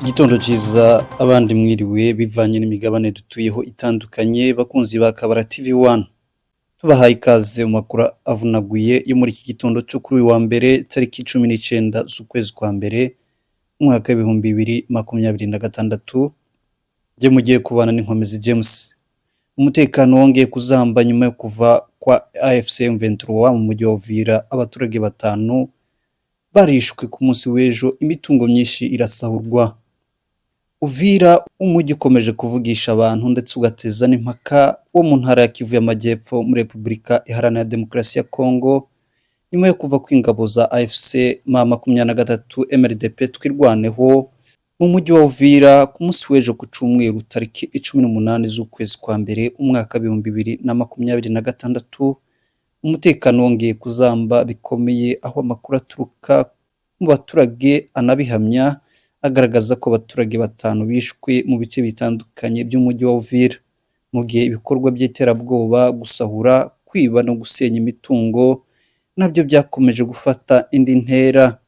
Igitondo cyiza abandi mwiriwe bivanye n'imigabane dutuyeho itandukanye bakunzi ba Kabara TV1 tubahaye ikaze mu makuru avunaguye yo muri iki gitondo cyo kuri uyu wa mbere tariki 19 z'ukwezi kwa mbere umwaka wa 2026 je mugiye kubana n'inkomezi James. Umutekano wongeye kuzamba nyuma yo kuva kwa AFC M23 mu mujyi wa Uvira, abaturage batanu barishwe ku munsi w'ejo, imitungo myinshi irasahurwa. Uvira umujyi ukomeje kuvugisha abantu ndetse ugateza n'impaka wo mu ntara ya Kivu y'Amajyepfo muri Repubulika Iharanira Demokarasi ya Kongo, nyuma yo kuva kw'ingabo za AFC M23 MRDP twirwaneho mu mujyi wa Uvira ku munsi w'ejo ku cyumweru tariki 18 z'ukwezi kwa mbere umwaka wa 2026. Umutekano wongeye kuzamba bikomeye, aho amakuru aturuka mu baturage anabihamya agaragaza ko abaturage batanu bishwe mu bice bitandukanye by'umujyi wa Uvira, mu gihe ibikorwa by'iterabwoba, gusahura, kwiba no gusenya imitungo nabyo byakomeje gufata indi ntera.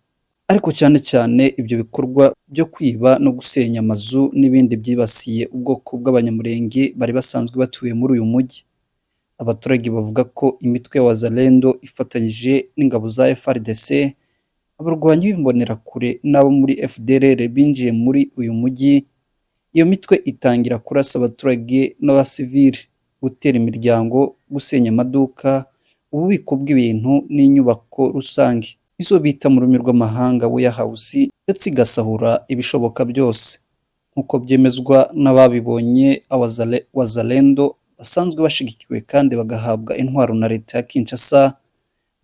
Ariko cyane cyane ibyo bikorwa byo kwiba no gusenya amazu n'ibindi byibasiye ubwoko bw'abanyamurenge bari basanzwe batuye muri uyu mujyi. Abaturage bavuga ko imitwe ya Wazalendo ifatanyije n'ingabo za FARDC, abarwanyi b'imbonerakure n'abo muri FDLR binjiye muri uyu mujyi. Iyo mitwe itangira kurasa abaturage n'abasivili, gutera imiryango, gusenya amaduka, ububiko bw'ibintu n'inyubako rusange, izo bita mu rurimi rw'amahanga warehouse, ndetse igasahura ibishoboka byose nk'uko byemezwa n'ababibonye. Wazalendo basanzwe bashigikiwe kandi bagahabwa intwaro na leta ya Kinshasa,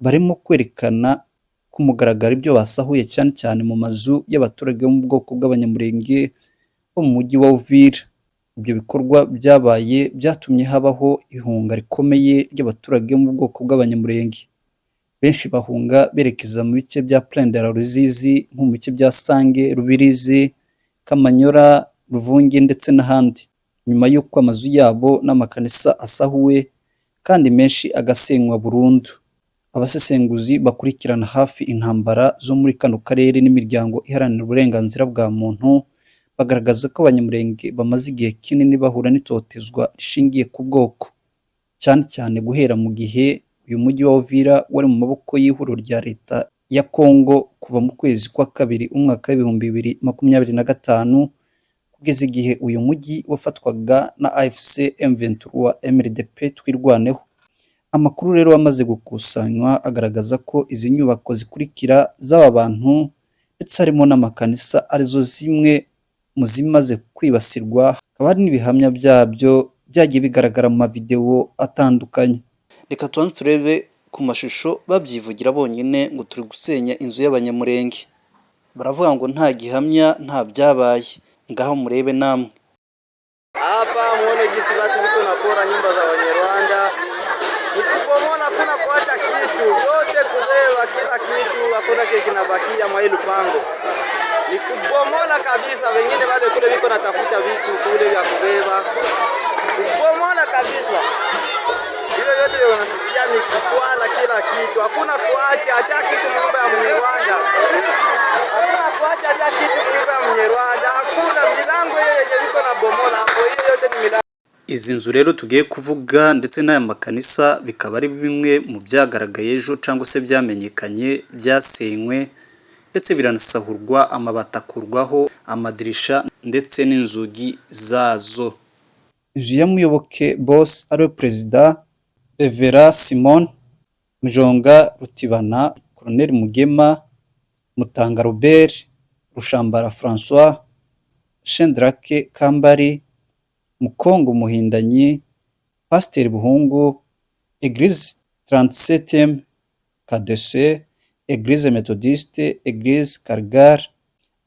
barimo kwerekana ku mugaragaro ibyo basahuye cyane cyane mu mazu y'abaturage bo mu bwoko bw'abanyamurenge bo mu mujyi wa Uvira. Ibyo bikorwa byatumye habaho ihunga rikomeye ry'abaturage bo mu bwoko bw'abanyamurenge. Benshi bahunga berekeza mu bice bya Plaine de la Ruzizi, nko mu bice bya Sange, Rubirizi, Kamanyora, Ruvungi ndetse n'ahandi, nyuma y'uko amazu yabo n'amakanisa asahuwe kandi menshi agasenywa burundu. Abasesenguzi bakurikirana hafi intambara zo muri kano karere n'imiryango iharanira uburenganzira bwa muntu bagaragaza ko abanyamurenge bamaze igihe kinini bahura n'itotezwa rishingiye ku bwoko, cyane cyane guhera mu gihe uyu mujyi wa Uvira wari mu maboko y'ihuriro rya leta ya Kongo kuva mu kwezi kwa kabiri umwaka wa 2025 kugeza igihe uyu mujyi wafatwaga na AFC M23 MRDP twirwaneho. Amakuru rero amaze gukusanywa agaragaza ko izi nyubako zikurikira z'aba bantu ndetse harimo n'amakanisa arizo zimwe mu zimaze kwibasirwa. Hakaba hari n'ibihamya byabyo byagiye bigaragara mu mavideo atandukanye. Reka tubanze turebe ku mashusho babyivugira bonyine ngo turi gusenya inzu y'abanyamurenge. Baravuga ngo nta gihamya nta byabaye, ngaho murebe namwe. Hapa muone jinsi watu wiko napora nyumba za Wanyarwanda. Nikupomona kuna kuacha kitu yote kubeba kila kitu, hakuna kile kinabakia mwa ile pango. Nikupomona kabisa, wengine wale kule wiko natafuta vitu kule vya kubeba. Nikupomona kabisa. Hiyo yote unasikia ni kukwala kila kitu. Hakuna kuacha hata kitu nyumba ya Mnyarwanda. Hakuna kuacha hata kitu nyumba ya Mnyarwanda. Hakuna milango yenye iko na bomola hapo. Hiyo yote ni milango. Izi nzu rero tugiye kuvuga ndetse n'aya makanisa bikaba ari bimwe mu byagaragaye ejo cyangwa se byamenyekanye, byasenywe ndetse biranasahurwa, amabati akurwaho, amadirisha ndetse n'inzugi zazo. Inzu ya Muyoboke Boss ari Perezida Revera Simon Mjonga Rutibana, Colonel Mugema, Mutanga Robert, Rushambara François, Shendrake Kambari, Mukongo Muhindanyi, Pasteur Buhungu, Église 37e KDC, Église Methodiste, Église Kargar.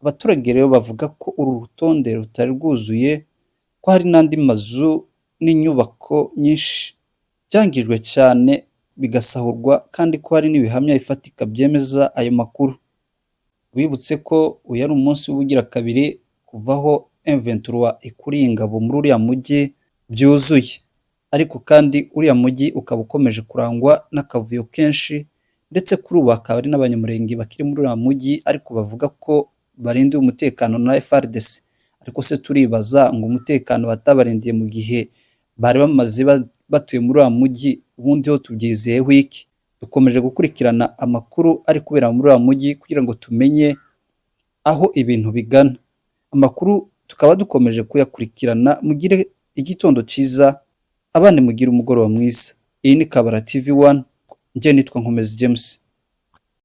Abaturage rero bavuga ko uru rutonde rutari rwuzuye, ko hari n'andi mazu n'inyubako nyinshi byangijwe cyane bigasahurwa, kandi ko hari n'ibihamya bifatika byemeza ayo makuru. Bibutse ko uyu ari umunsi w'ubugira kabiri kuvaho M23 ikuriye ingabo muri uriya mujyi byuzuye, ariko kandi uriya mujyi ukaba ukomeje kurangwa n'akavuyo kenshi, ndetse kuri ubu hakaba ari n'abanyamurenge bakiri muri uriya mujyi, ariko bavuga ko barindiwe umutekano na FARDC, ariko se turibaza ngo umutekano batabarindiye mu gihe bari bamaze batuye muri wa mujyi, ubundi ho tubyizeyeho iki? Dukomeje gukurikirana amakuru ari kubera muri wa mujyi kugira ngo tumenye aho ibintu bigana. Amakuru tukaba dukomeje kuyakurikirana. Mugire igitondo cyiza, abandi mugire umugoroba mwiza. Iyi ni Kabara TV 1, njye nitwa Nkomezi James.